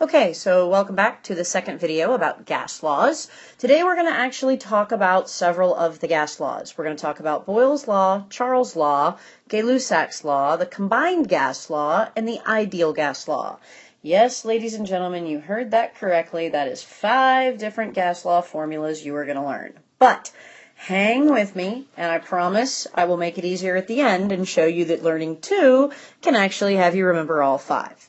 Okay, so welcome back to the second video about gas laws. Today we're going to actually talk about several of the gas laws. We're going to talk about Boyle's law, Charles' law, Gay-Lussac's law, the combined gas law, and the ideal gas law. Yes, ladies and gentlemen, you heard that correctly. That is 5 different gas law formulas you are going to learn. But hang with me, and I promise I will make it easier at the end and show you that learning 2 can actually have you remember all 5.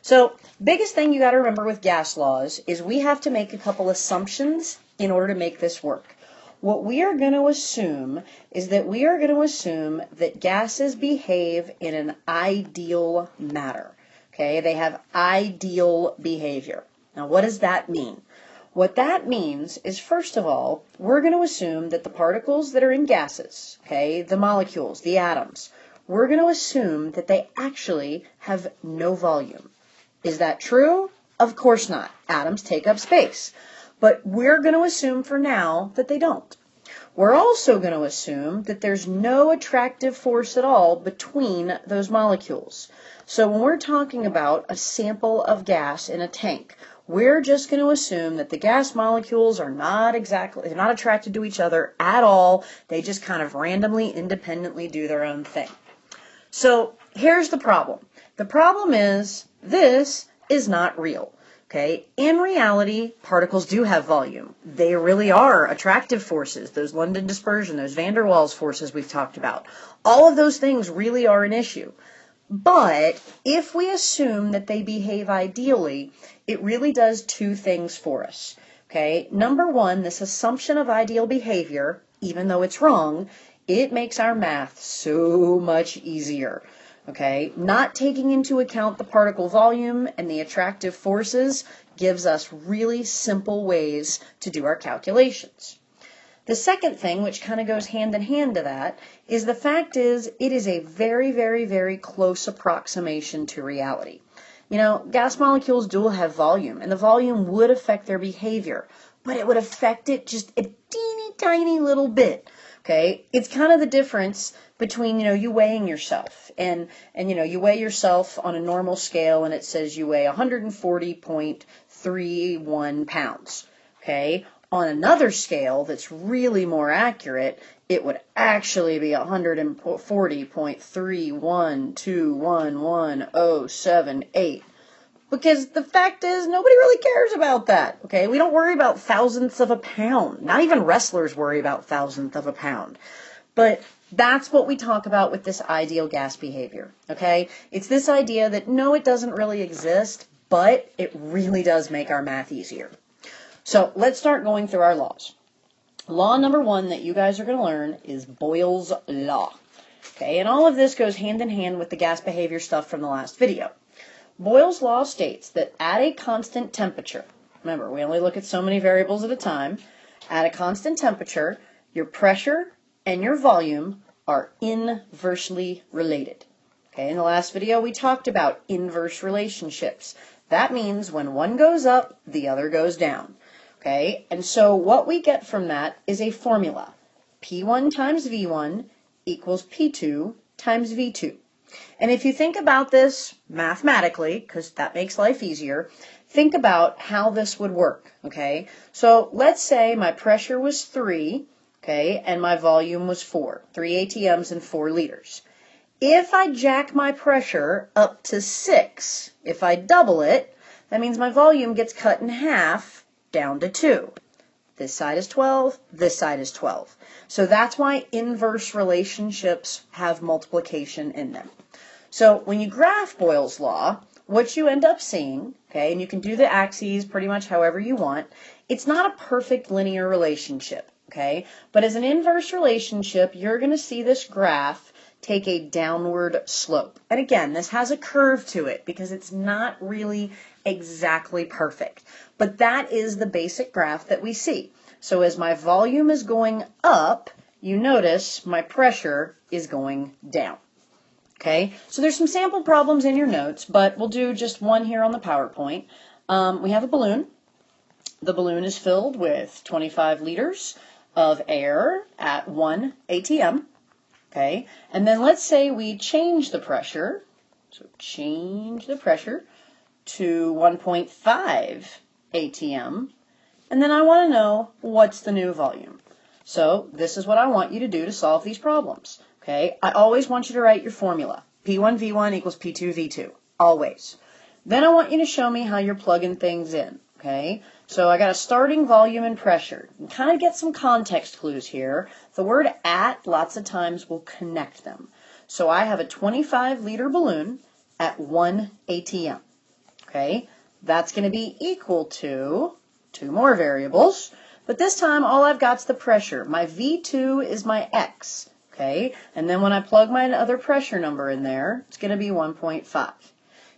So, biggest thing you got to remember with gas laws is we have to make a couple assumptions in order to make this work. What we are going to assume is that we are going to assume that gases behave in an ideal manner. Okay, they have ideal behavior. Now, what does that mean? What that means is, first of all, we're going to assume that the particles that are in gases, okay, the molecules, the atoms, we're going to assume that they actually have no volume. Is that true? Of course not. Atoms take up space. But we're going to assume for now that they don't. We're also going to assume that there's no attractive force at all between those molecules. So when we're talking about a sample of gas in a tank, we're just going to assume that the gas molecules are they're not attracted to each other at all. They just kind of randomly, independently do their own thing. So here's the problem. The problem is this is not real. Okay? In reality, particles do have volume. They really are attractive forces, those London dispersion, those van der Waals forces we've talked about. All of those things really are an issue. But if we assume that they behave ideally, it really does 2 things for us. Okay? Number 1, this assumption of ideal behavior, even though it's wrong, it makes our math so much easier. Okay, not taking into account the particle volume and the attractive forces gives us really simple ways to do our calculations. The second thing, which kind of goes hand in hand to that, is the fact is it is a very, very, very close approximation to reality. You know, gas molecules do have volume, and the volume would affect their behavior, but it would affect it just a teeny tiny little bit. Okay, it's kind of the difference between, you weighing yourself and you weigh yourself on a normal scale and it says you weigh 140.31 pounds. Okay, on another scale that's really more accurate, it would actually be 140.3121107.8. Because the fact is, nobody really cares about that, okay? We don't worry about thousandths of a pound. Not even wrestlers worry about thousandth of a pound. But that's what we talk about with this ideal gas behavior, okay? It's this idea that, no, it doesn't really exist, but it really does make our math easier. So let's start going through our laws. Law number 1 that you guys are going to learn is Boyle's law, okay? And all of this goes hand in hand with the gas behavior stuff from the last video. Boyle's law states that at a constant temperature, remember, we only look at so many variables at a time, at a constant temperature, your pressure and your volume are inversely related. Okay, in the last video we talked about inverse relationships. That means when one goes up, the other goes down. Okay, and so what we get from that is a formula. P1 times V1 equals P2 times V2. And if you think about this mathematically, because that makes life easier, think about how this would work, okay? So let's say my pressure was 3, okay, and my volume was 4, 3 ATMs and 4 liters. If I jack my pressure up to 6, if I double it, that means my volume gets cut in half down to 2. This side is 12, this side is 12. So that's why inverse relationships have multiplication in them. So when you graph Boyle's law, what you end up seeing, okay, and you can do the axes pretty much however you want, it's not a perfect linear relationship, okay? But as an inverse relationship, you're going to see this graph take a downward slope. And again, this has a curve to it because it's not really exactly perfect. But that is the basic graph that we see. So as my volume is going up, you notice my pressure is going down. Okay, so there's some sample problems in your notes, but we'll do just one here on the PowerPoint. We have a balloon. The balloon is filled with 25 liters of air at 1 ATM. Okay, and then let's say we change the pressure. So change the pressure to 1.5 atm, and then I want to know what's the new volume. So this is what I want you to do to solve these problems. Okay, I always want you to write your formula. P1V1 equals P2V2, always. Then I want you to show me how you're plugging things in. Okay, so I got a starting volume and pressure. And kind of get some context clues here. The word at lots of times will connect them. So I have a 25-liter balloon at 1 atm. Okay, that's going to be equal to two more variables, but this time all I've got is the pressure. My V2 is my X. Okay, and then when I plug my other pressure number in there, it's going to be 1.5.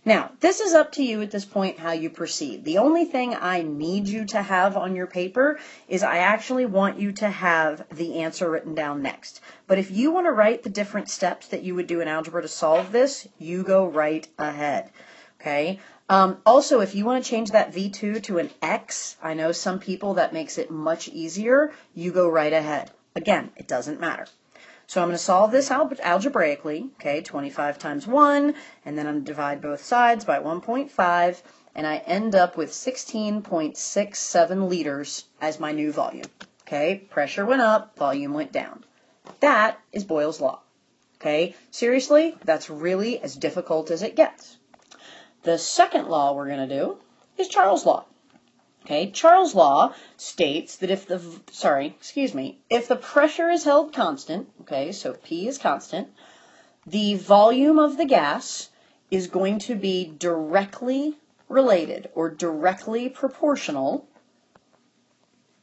Now, this is up to you at this point how you proceed. The only thing I need you to have on your paper is I actually want you to have the answer written down next. But if you want to write the different steps that you would do in algebra to solve this, you go right ahead. Okay. Also, if you want to change that V2 to an X, I know some people that makes it much easier, you go right ahead. Again, it doesn't matter. So I'm going to solve this algebraically, okay, 25 times 1, and then I'm going to divide both sides by 1.5, and I end up with 16.67 liters as my new volume. Okay, pressure went up, volume went down. That is Boyle's law. Okay, seriously, that's really as difficult as it gets. The second law we're going to do is Charles' law. Okay, Charles' law states that if the pressure is held constant, okay, so P is constant, the volume of the gas is going to be directly related or directly proportional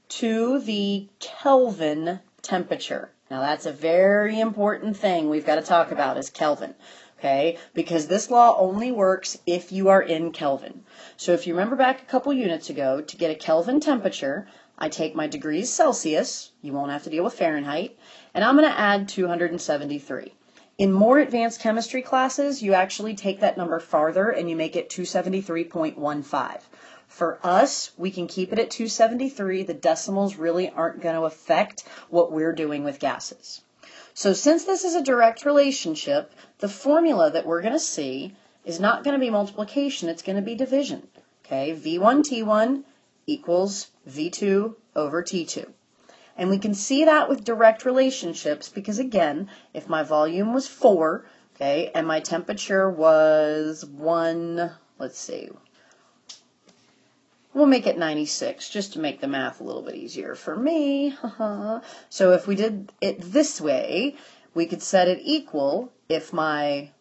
to the Kelvin temperature. Now that's a very important thing we've got to talk about is Kelvin. Okay, because this law only works if you are in Kelvin. So if you remember back a couple units ago, to get a Kelvin temperature, I take my degrees Celsius, you won't have to deal with Fahrenheit, and I'm going to add 273. In more advanced chemistry classes, you actually take that number farther and you make it 273.15. For us, we can keep it at 273. The decimals really aren't going to affect what we're doing with gases. So since this is a direct relationship, the formula that we're going to see is not going to be multiplication, it's going to be division. Okay, V1 T1 equals V2 over T2. And we can see that with direct relationships because, again, if my volume was 4, okay, and my temperature was 1, let's see, we'll make it 96 just to make the math a little bit easier for me. So if we did it this way, we could set it equal if my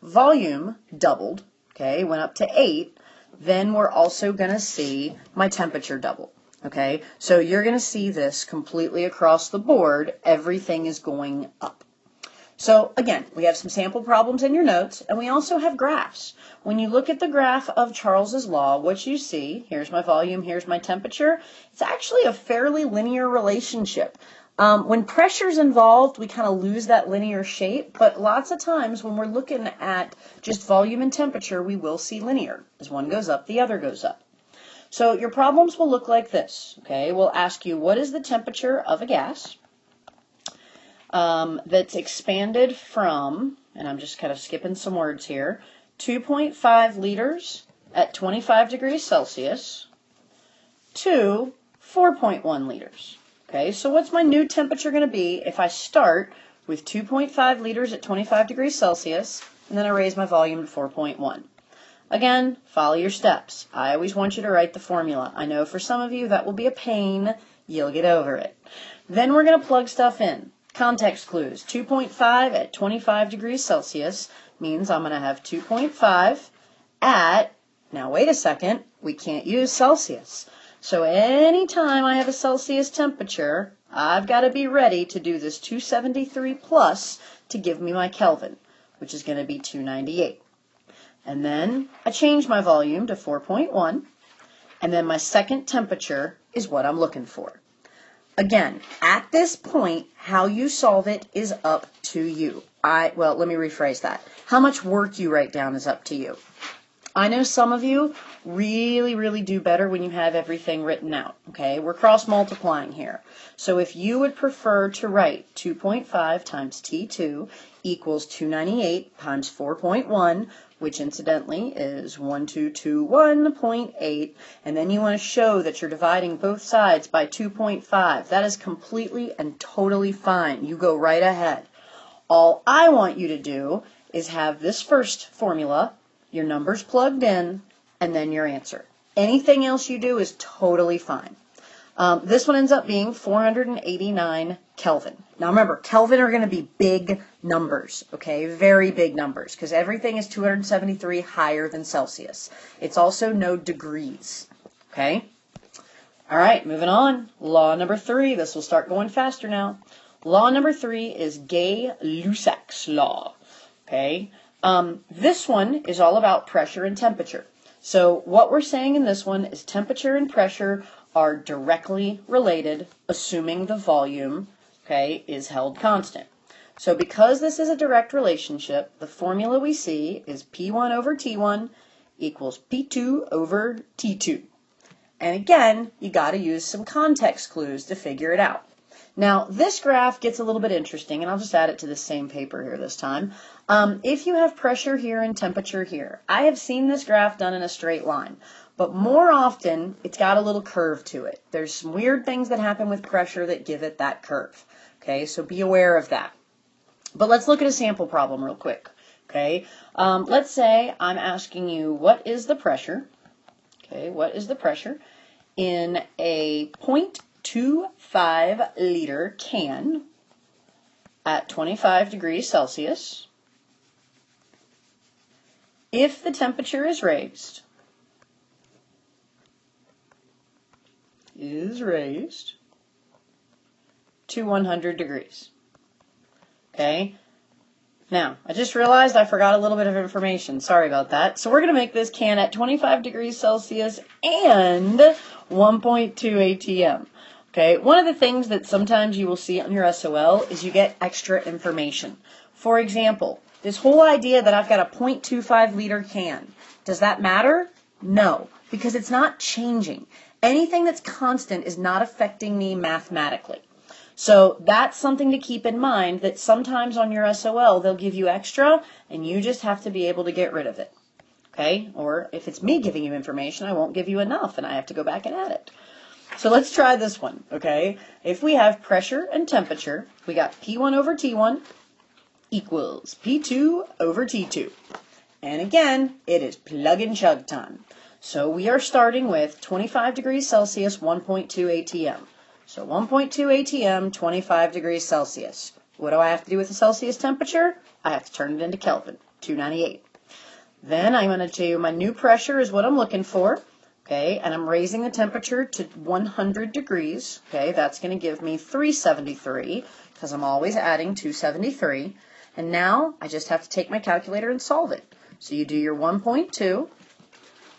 volume doubled, okay, went up to 8, then we're also going to see my temperature double. Okay, so you're going to see this completely across the board. Everything is going up. So again, we have some sample problems in your notes, and we also have graphs. When you look at the graph of Charles's law, what you see, here's my volume, here's my temperature, it's actually a fairly linear relationship. When pressure's involved, we kind of lose that linear shape, but lots of times when we're looking at just volume and temperature, we will see linear. As one goes up, the other goes up. So your problems will look like this, okay? We'll ask you, what is the temperature of a gas that's expanded from, and I'm just kind of skipping some words here, 2.5 liters at 25 degrees Celsius to 4.1 liters. Okay, so what's my new temperature going to be if I start with 2.5 liters at 25 degrees Celsius and then I raise my volume to 4.1? Again, follow your steps. I always want you to write the formula. I know for some of you that will be a pain. You'll get over it. Then we're going to plug stuff in. Context clues. 2.5 at 25 degrees Celsius means I'm going to have 2.5 at, now wait a second, we can't use Celsius. So anytime I have a Celsius temperature, I've got to be ready to do this 273 plus to give me my Kelvin, which is going to be 298. And then I change my volume to 4.1, and then my second temperature is what I'm looking for. Again, at this point, how you solve it is up to you. Well, let me rephrase that. How much work you write down is up to you. I know some of you really do better when you have everything written out, okay? We're cross-multiplying here. So if you would prefer to write 2.5 times T2 equals 298 times 4.1, which incidentally is 1221.8, and then you want to show that you're dividing both sides by 2.5. That is completely and totally fine. You go right ahead. All I want you to do is have this first formula, your numbers plugged in, and then your answer. Anything else you do is totally fine. This one ends up being 489 Kelvin. Now remember, Kelvin are going to be big numbers, okay? Very big numbers, because everything is 273 higher than Celsius. It's also no degrees, okay? All right, moving on. Law number 3. This will start going faster now. Law number 3 is Gay-Lussac's law, okay? This one is all about pressure and temperature. So what we're saying in this one is temperature and pressure are directly related, assuming the volume, okay, is held constant. So because this is a direct relationship, the formula we see is P1 over T1 equals P2 over T2. And again, you got to use some context clues to figure it out. Now, this graph gets a little bit interesting, and I'll just add it to the same paper here this time. If you have pressure here and temperature here, I have seen this graph done in a straight line, but more often, it's got a little curve to it. There's some weird things that happen with pressure that give it that curve. Okay, so be aware of that. But let's look at a sample problem real quick. Okay, let's say I'm asking you, what is the pressure? Okay, what is the pressure in a 0.25 liter can at 25 degrees Celsius if the temperature is raised to 100 degrees. Okay, now I just realized I forgot a little bit of information. Sorry about that. So we're going to make this can at 25 degrees Celsius and 1.2 atm. Okay, one of the things that sometimes you will see on your SOL is you get extra information. For example, this whole idea that I've got a 0.25 liter can, does that matter? No, because it's not changing. Anything that's constant is not affecting me mathematically. So that's something to keep in mind, that sometimes on your SOL they'll give you extra and you just have to be able to get rid of it. Okay? Or if it's me giving you information, I won't give you enough and I have to go back and add it. So let's try this one, okay? If we have pressure and temperature, we got P1 over T1 equals P2 over T2. And again, it is plug and chug time. So we are starting with 25 degrees Celsius, 1.2 atm. So 1.2 atm, 25 degrees Celsius. What do I have to do with the Celsius temperature? I have to turn it into Kelvin, 298. Then I'm going to do my new pressure is what I'm looking for. Okay, and I'm raising the temperature to 100 degrees. Okay, that's going to give me 373 because I'm always adding 273. And now I just have to take my calculator and solve it. So you do your 1.2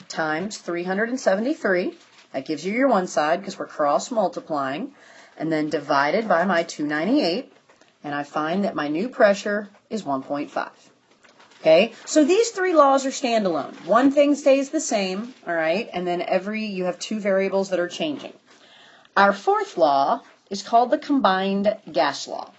times 373. That gives you your one side because we're cross multiplying. And then divided by my 298. And I find that my new pressure is 1.5. Okay, so these three laws are standalone. One thing stays the same, all right, and then you have two variables that are changing. Our fourth law is called the combined gas law,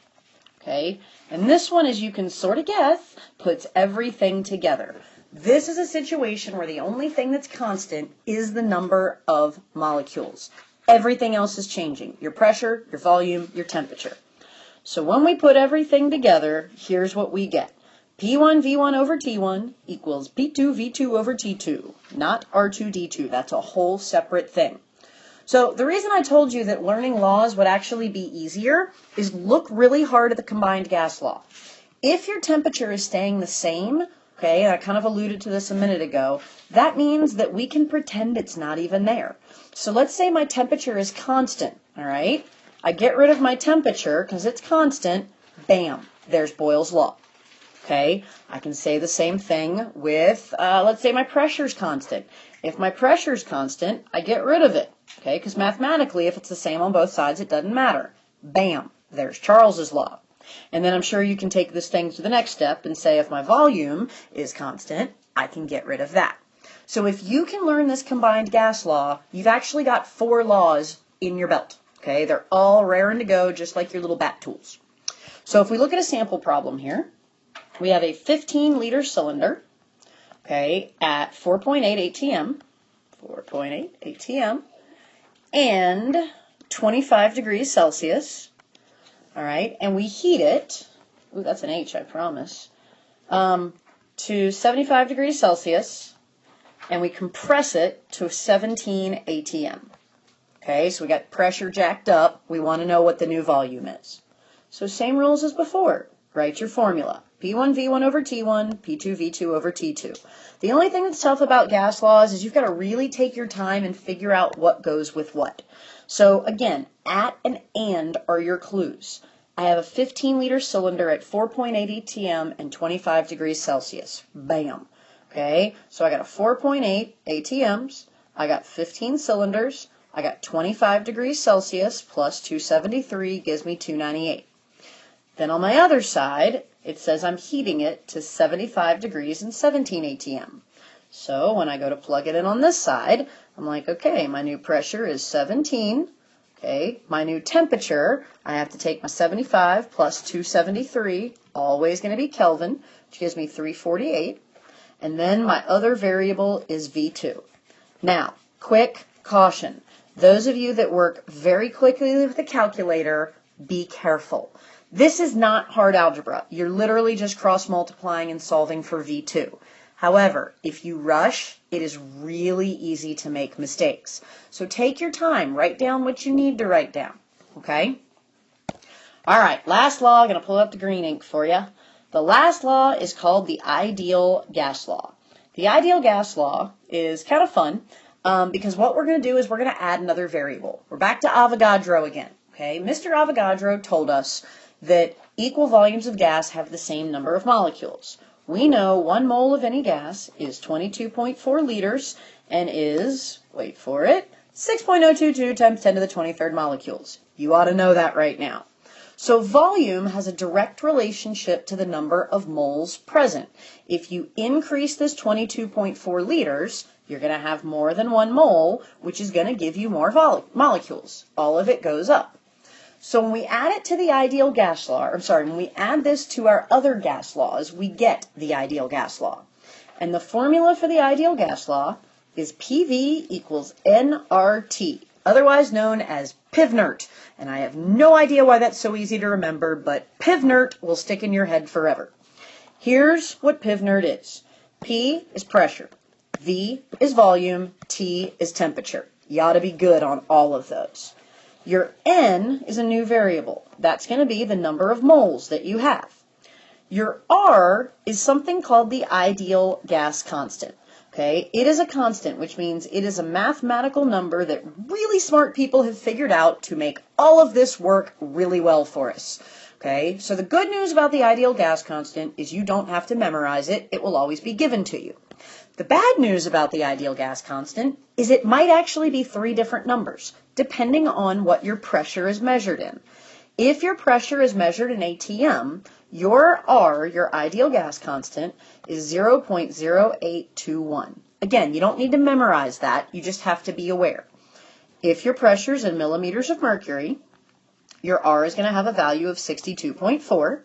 okay, and this one, as you can sort of guess, puts everything together. This is a situation where the only thing that's constant is the number of molecules. Everything else is changing, your pressure, your volume, your temperature. So when we put everything together, here's what we get. P1 V1 over T1 equals P2 V2 over T2, not R2 D2. That's a whole separate thing. So the reason I told you that learning laws would actually be easier is look really hard at the combined gas law. If your temperature is staying the same, okay, I kind of alluded to this a minute ago, that means that we can pretend it's not even there. So let's say my temperature is constant, all right? I get rid of my temperature because it's constant, bam, there's Boyle's law. Okay, I can say the same thing with, let's say my pressure is constant. If my pressure is constant, I get rid of it, okay, because mathematically, if it's the same on both sides, it doesn't matter. Bam, there's Charles's law. And then I'm sure you can take this thing to the next step and say if my volume is constant, I can get rid of that. So if you can learn this combined gas law, you've actually got 4 laws in your belt, okay? They're all raring to go, just like your little bat tools. So if we look at a sample problem here, we have a 15-liter cylinder. okay, at 4.8 ATM, 4.8 ATM, and 25 degrees Celsius, all right, and we heat it, ooh, that's an H, I promise, to 75 degrees Celsius, and we compress it to 17 ATM. Okay, so we got pressure jacked up. We want to know what the new volume is. So same rules as before. Write your formula. P1V1 over T1, P2V2 over T2. The only thing that's tough about gas laws is you've got to really take your time and figure out what goes with what. So again, at and are your clues. I have a 15-liter cylinder at 4.8 ATM and 25 degrees Celsius. Bam. Okay, so I got a 4.8 ATMs. I got 15 cylinders. I got 25 degrees Celsius plus 273 gives me 298. Then on my other side, it says I'm heating it to 75 degrees and 17 ATM. So when I go to plug it in on this side, I'm like, okay, my new pressure is 17. Okay, my new temperature, I have to take my 75 plus 273, always going to be Kelvin, which gives me 348. And then my other variable is V2. Now, quick caution. Those of you that work very quickly with the calculator, be careful. This is not hard algebra. You're literally just cross-multiplying and solving for V2. However, if you rush, it is really easy to make mistakes. So take your time. Write down what you need to write down. Okay? All right, last law. I'm going to pull up the green ink for you. The last law is called the ideal gas law. The ideal gas law is kind of fun. Because what we're going to do is we're going to add another variable. We're back to Avogadro again. Okay, Mr. Avogadro told us that equal volumes of gas have the same number of molecules. We know 1 mole of any gas is 22.4 liters and is, wait for it, 6.022 times 10 to the 23rd molecules. You ought to know that right now. So volume has a direct relationship to the number of moles present. If you increase this 22.4 liters, you're going to have more than 1 mole, which is going to give you more molecules. All of it goes up. So when we add it to the ideal gas law, when we add this to our other gas laws, we get the ideal gas law. And the formula for the ideal gas law is PV equals nRT, otherwise known as PivNert. And I have no idea why that's so easy to remember, but PivNert will stick in your head forever. Here's what PivNert is. P is pressure. V is volume. T is temperature. You ought to be good on all of those. Your N is a new variable. That's going to be the number of moles that you have. Your R is something called the ideal gas constant. Okay, it is a constant, which means it is a mathematical number that really smart people have figured out to make all of this work really well for us. Okay, so the good news about the ideal gas constant is you don't have to memorize it. It will always be given to you. The bad news about the ideal gas constant is it might actually be 3 different numbers, depending on what your pressure is measured in. If your pressure is measured in ATM, your R, your ideal gas constant, is 0.0821. Again, you don't need to memorize that, you just have to be aware. If your pressure is in millimeters of mercury, your R is going to have a value of 62.4.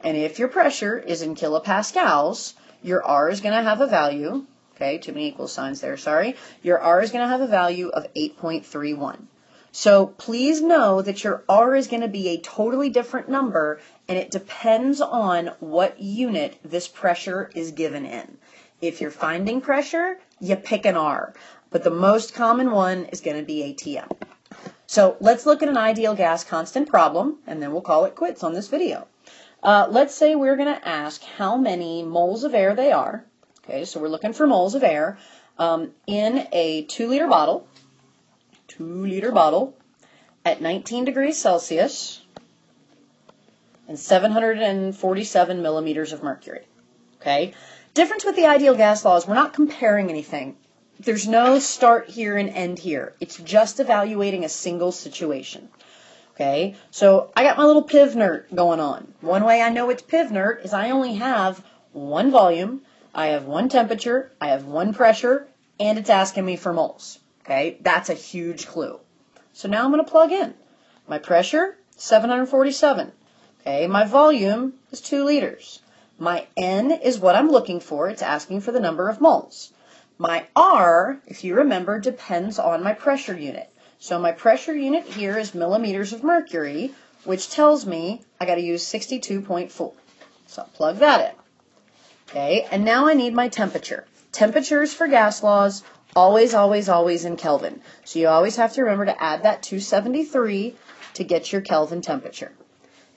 And if your pressure is in kilopascals, your R is going to have a value, okay, too many equal signs there, sorry. Your R is going to have a value of 8.31. So please know that your R is going to be a totally different number, and it depends on what unit this pressure is given in. If you're finding pressure, you pick an R, but the most common one is going to be ATM. So let's look at an ideal gas constant problem, and then we'll call it quits on this video. Let's say we're going to ask how many moles of air they are. Okay, so we're looking for moles of air in a 2-liter bottle. 2-liter bottle at 19 degrees Celsius and 747 millimeters of mercury. Okay, difference with the ideal gas law is we're not comparing anything. There's no start here and end here. It's just evaluating a single situation. Okay, so I got my little PivNert going on. One way I know it's PivNert is I only have 1 volume, I have 1 temperature, I have 1 pressure, and it's asking me for moles. Okay, that's a huge clue. So now I'm going to plug in. My pressure, 747. Okay, my volume is 2 liters. My N is what I'm looking for. It's asking for the number of moles. My R, if you remember, depends on my pressure unit. So my pressure unit here is millimeters of mercury, which tells me I got to use 62.4. So I'll plug that in. Okay, and now I need my temperature. Temperatures for gas laws, always, always, always in Kelvin. So you always have to remember to add that 273 to get your Kelvin temperature.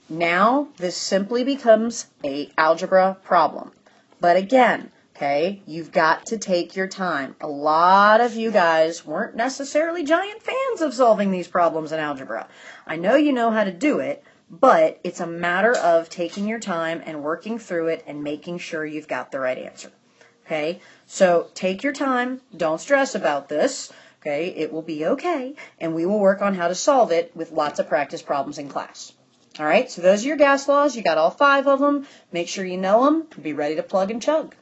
Now this simply becomes an algebra problem. But again, okay, you've got to take your time. A lot of you guys weren't necessarily giant fans of solving these problems in algebra. I know you know how to do it, but it's a matter of taking your time and working through it and making sure you've got the right answer. Okay, so take your time, don't stress about this, okay, it will be okay, and we will work on how to solve it with lots of practice problems in class. All right, so those are your gas laws, you got all 5 of them, make sure you know them, be ready to plug and chug.